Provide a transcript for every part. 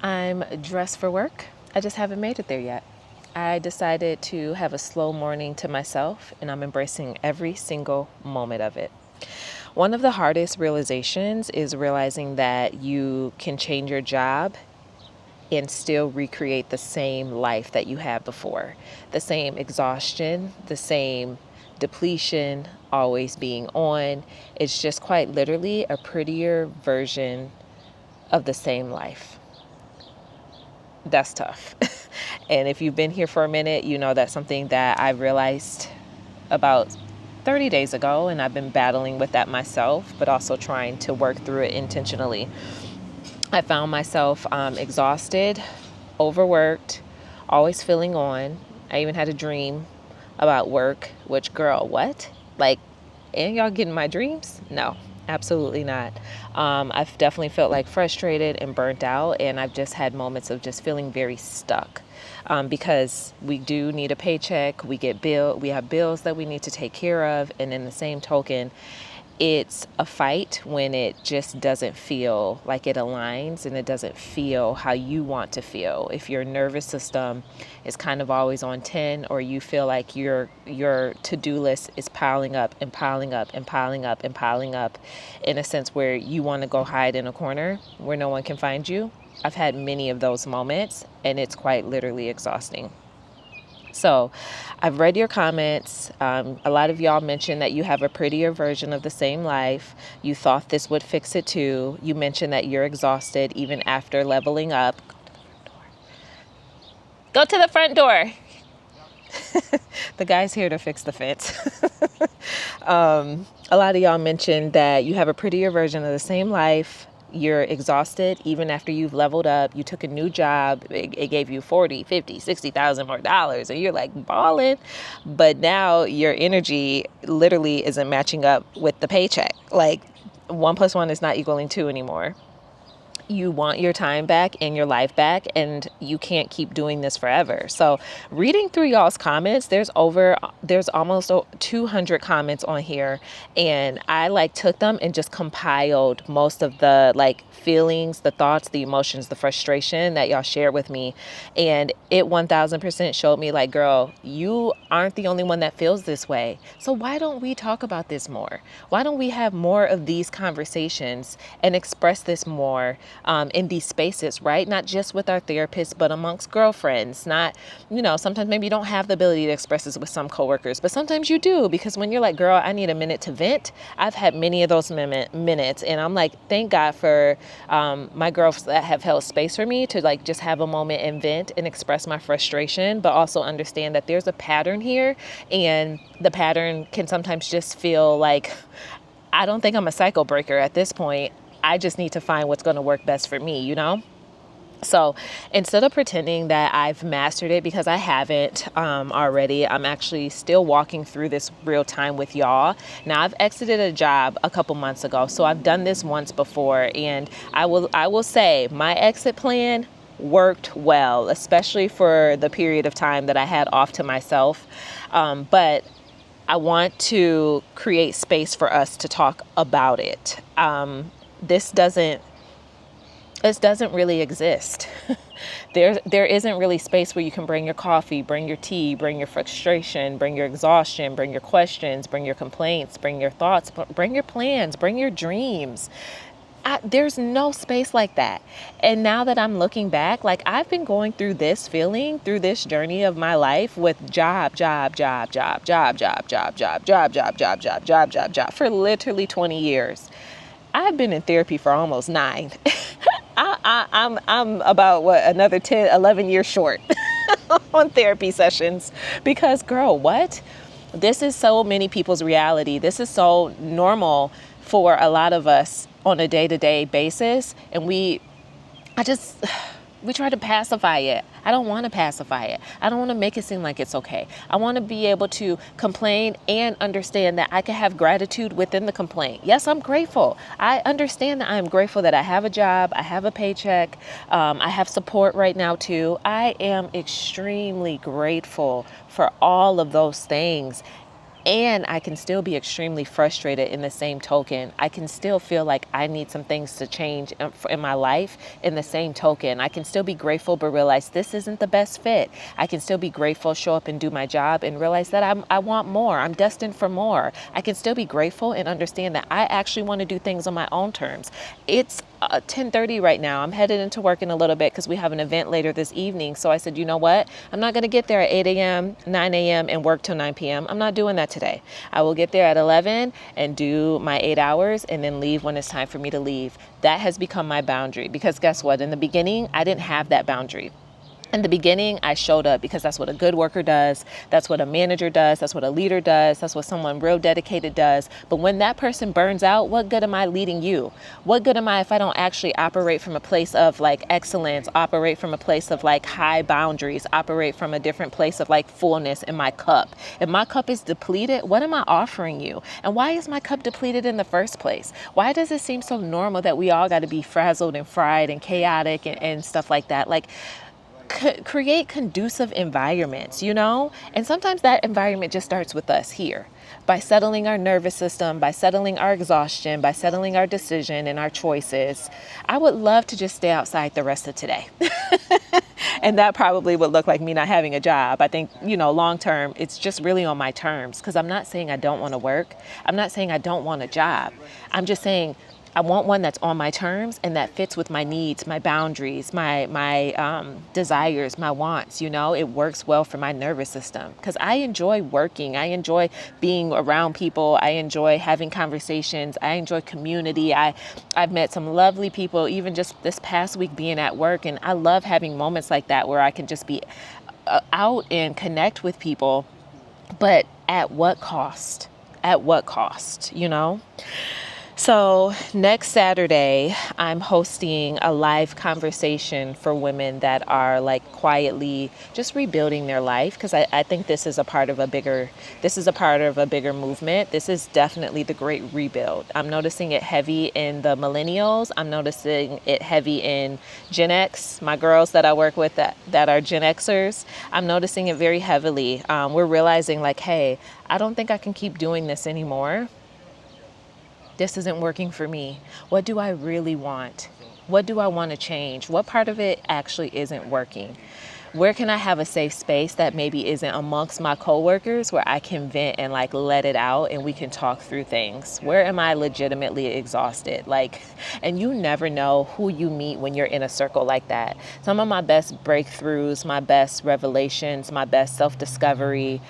I'm dressed for work. I just haven't made it there yet. I decided to have a slow morning to myself, and I'm embracing every single moment of it. One of the hardest realizations is realizing that you can change your job and still recreate the same life that you had before. The same exhaustion, the same depletion, always being on. It's just quite literally a prettier version of the same life. That's tough. And if you've been here for a minute, you know that's something that I realized about 30 days ago, and I've been battling with that myself, but also trying to work through it intentionally. I found myself exhausted, overworked, always feeling on. I even had a dream about work, which, girl, what? Like, and y'all getting my dreams? No, absolutely not. I've definitely felt like frustrated and burnt out, and I've just had moments of just feeling very stuck. Because we do need a paycheck, we have bills that we need to take care of, and in the same token, it's a fight when it just doesn't feel like it aligns and it doesn't feel how you want to feel. If your nervous system is kind of always on 10, or you feel like your to-do list is piling up and piling up and piling up and piling up in a sense where you want to go hide in a corner where no one can find you. I've had many of those moments, and it's quite literally exhausting. So I've read your comments. A lot of y'all mentioned that you have a prettier version of the same life. You thought this would fix it too. You mentioned that you're exhausted even after leveling up. Go to the front door. The guy's here to fix the fence. A lot of y'all mentioned that you have a prettier version of the same life. You're exhausted even after you've leveled up. You took a new job. It gave you 40, 50, 60,000 more dollars, and you're like balling. But now your energy literally isn't matching up with the paycheck. Like 1 + 1 is not equaling 2 anymore. You want your time back and your life back, and you can't keep doing this forever. So reading through y'all's comments, there's almost 200 comments on here, and I took them and just compiled most of the feelings, the thoughts, the emotions, the frustration that y'all shared with me. And it 1000% showed me girl, you aren't the only one that feels this way. So why don't we talk about this more? Why don't we have more of these conversations and express this more in these spaces, right? Not just with our therapists, but amongst girlfriends. Not, sometimes maybe you don't have the ability to express this with some coworkers, but sometimes you do, because when you're like, girl, I need a minute to vent. I've had many of those minutes, and I'm like, thank God for my girls that have held space for me to just have a moment and vent and express my frustration, but also understand that there's a pattern here, and the pattern can sometimes just feel like, I don't think I'm a cycle breaker at this point. I just need to find what's going to work best for me, So instead of pretending that I've mastered it, because I haven't already, I'm actually still walking through this real time with y'all. Now, I've exited a job a couple months ago, so I've done this once before, and I will say my exit plan worked well, especially for the period of time that I had off to myself. But I want to create space for us to talk about it. This doesn't really exist. There isn't really space where you can bring your coffee, bring your tea, bring your frustration, bring your exhaustion, bring your questions, bring your complaints, bring your thoughts, bring your plans, bring your dreams. There's no space like that. And now that I'm looking back, I've been going through this feeling, through this journey of my life with job for literally 20 years. I've been in therapy for almost 9. I'm about another 10, 11 years short on therapy sessions, because girl, what? This is so many people's reality. This is so normal for a lot of us on a day-to-day basis. And we try to pacify it. I don't want to pacify it. I don't want to make it seem like it's okay. I want to be able to complain and understand that I can have gratitude within the complaint. Yes, I'm grateful. I understand that I'm grateful that I have a job, I have a paycheck, I have support right now too. I am extremely grateful for all of those things. And I can still be extremely frustrated in the same token. I can still feel like I need some things to change in my life in the same token. I can still be grateful, but realize this isn't the best fit. I can still be grateful, show up and do my job and realize that I want more. I'm destined for more. I can still be grateful and understand that I actually want to do things on my own terms. It's 10:30 right now. I'm headed into work in a little bit because we have an event later this evening. So I said, you know what? I'm not going to get there at 8 a.m., 9 a.m. and work till 9 p.m. I'm not doing that today. I will get there at 11 and do my 8 hours and then leave when it's time for me to leave. That has become my boundary because guess what? In the beginning, I didn't have that boundary. In the beginning, I showed up because that's what a good worker does. That's what a manager does. That's what a leader does. That's what someone real dedicated does. But when that person burns out, what good am I leading you? What good am I if I don't actually operate from a place of like excellence, operate from a place of like high boundaries, operate from a different place of like fullness in my cup? If my cup is depleted, what am I offering you? And why is my cup depleted in the first place? Why does it seem so normal that we all got to be frazzled and fried and chaotic and stuff like that? Like, create conducive environments, you know? And sometimes that environment just starts with us here by settling our nervous system, by settling our exhaustion, by settling our decision and our choices. I would love to just stay outside the rest of today. And that probably would look like me not having a job. I think, you know, long term, it's just really on my terms because I'm not saying I don't want to work. I'm not saying I don't want a job. I'm just saying I want one that's on my terms and that fits with my needs, my boundaries, my desires, my wants. You know, it works well for my nervous system because I enjoy working. I enjoy being around people. I enjoy having conversations. I enjoy community. I've met some lovely people, even just this past week being at work. And I love having moments like that where I can just be out and connect with people. But at what cost? At what cost, you know? So next Saturday, I'm hosting a live conversation for women that are like quietly just rebuilding their life. Because I think this is a part of a bigger movement. This is definitely the great rebuild. I'm noticing it heavy in the millennials. I'm noticing it heavy in Gen X, my girls that I work with that are Gen Xers. I'm noticing it very heavily. We're realizing like, hey, I don't think I can keep doing this anymore. This isn't working for me. What do I really want? What do I want to change? What part of it actually isn't working? Where can I have a safe space that maybe isn't amongst my coworkers where I can vent and like let it out and we can talk through things? Where am I legitimately exhausted? Like, and you never know who you meet when you're in a circle like that. Some of my best breakthroughs, my best revelations, my best self-discovery,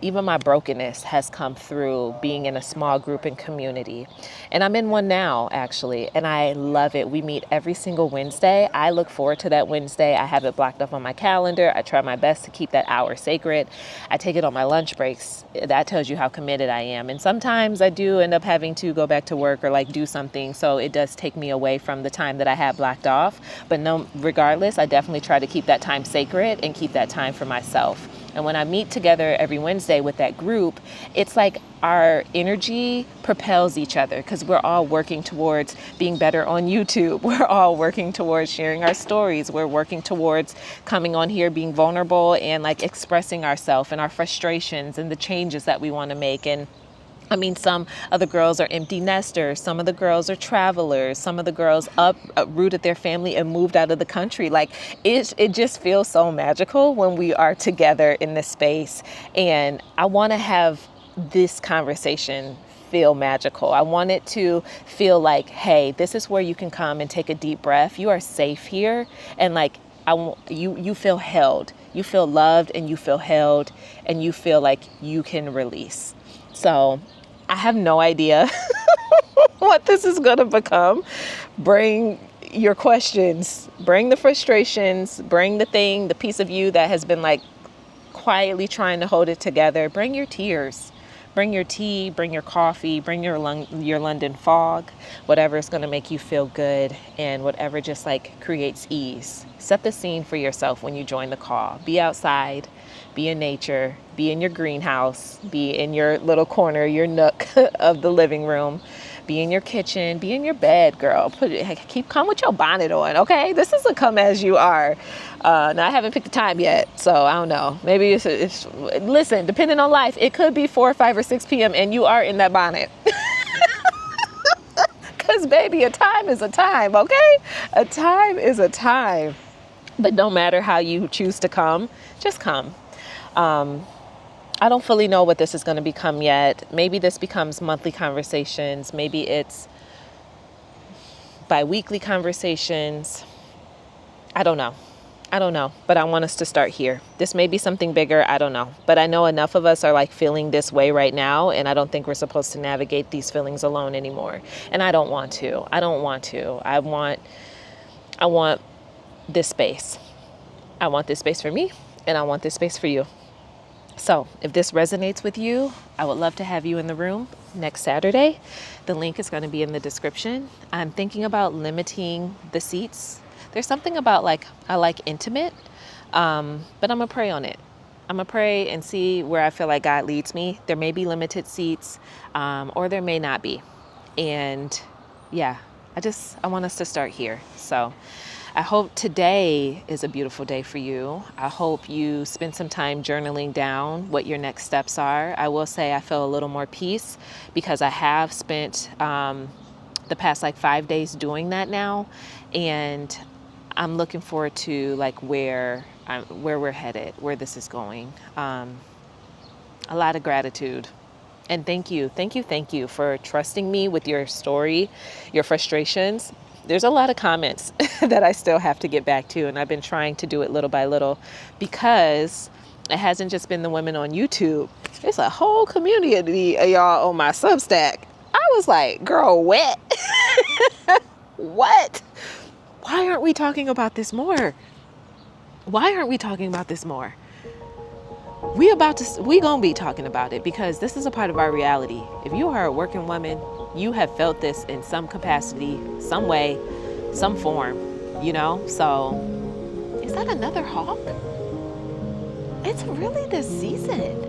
even my brokenness has come through being in a small group and community. And I'm in one now, actually, and I love it. We meet every single Wednesday. I look forward to that Wednesday. I have it blocked off on my calendar. I try my best to keep that hour sacred. I take it on my lunch breaks. That tells you how committed I am. And sometimes I do end up having to go back to work or like do something. So it does take me away from the time that I have blocked off. But no, regardless, I definitely try to keep that time sacred and keep that time for myself. And when I meet together every Wednesday with that group, it's like our energy propels each other because we're all working towards being better on YouTube. We're all working towards sharing our stories. We're working towards coming on here, being vulnerable and like expressing ourselves and our frustrations and the changes that we want to make. And I mean, some of the girls are empty nesters. Some of the girls are travelers. Some of the girls uprooted their family and moved out of the country. Like it just feels so magical when we are together in this space. And I want to have this conversation feel magical. I want it to feel like, hey, this is where you can come and take a deep breath. You are safe here. And like, you feel held. You feel loved and you feel held and you feel like you can release. So I have no idea what this is going to become. Bring your questions, bring the frustrations, bring the piece of you that has been like quietly trying to hold it together. Bring your tears, bring your tea, bring your coffee, bring your London fog, whatever is going to make you feel good and whatever just like creates ease. Set the scene for yourself when you join the call. Be outside. Be in nature, be in your greenhouse, be in your little corner, your nook of the living room. Be in your kitchen, be in your bed, girl. Come with your bonnet on, okay? This is a come as you are. Now I haven't picked the time yet, so I don't know. Maybe it's listen, depending on life, it could be 4 or 5 or 6 p.m. and you are in that bonnet. Because baby, a time is a time, okay? A time is a time. But no matter how you choose to come, just come. I don't fully know what this is going to become yet. Maybe this becomes monthly conversations. Maybe it's bi-weekly conversations. I don't know. But I want us to start here. This may be something bigger. I don't know. But I know enough of us are like feeling this way right now. And I don't think we're supposed to navigate these feelings alone anymore. And I don't want to. I want this space. I want this space for me. And I want this space for you. So if this resonates with you, I would love to have you in the room next Saturday. The link is going to be in the description. I'm thinking about limiting the seats. There's something about I like intimate, but I'm going to pray on it. I'm going to pray and see where I feel like God leads me. There may be limited seats, or there may not be. And yeah, I want us to start here. So I hope today is a beautiful day for you. I hope you spend some time journaling down what your next steps are. I will say I feel a little more peace because I have spent the past 5 days doing that now. And I'm looking forward to where we're headed, where this is going. A lot of gratitude. And thank you for trusting me with your story, your frustrations. There's a lot of comments that I still have to get back to, and I've been trying to do it little by little because it hasn't just been the women on YouTube. There's a whole community of y'all on my Substack. I was like, girl, what? What? Why aren't we talking about this more? We gonna be talking about it because this is a part of our reality. If you are a working woman, you have felt this in some capacity, some way, some form, So, is that another hawk? It's really this season.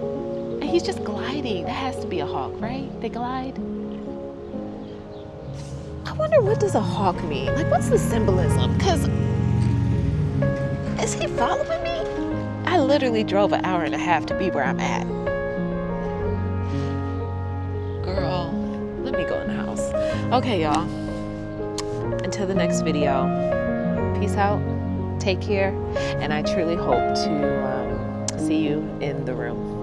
And he's just gliding. That has to be a hawk, right? They glide. I wonder, what does a hawk mean? What's the symbolism? Because is he following me? I literally drove 1.5 hours to be where I'm at. Girl, let me go in the house. Okay, y'all. Until the next video, peace out, take care, and I truly hope to see you in the room.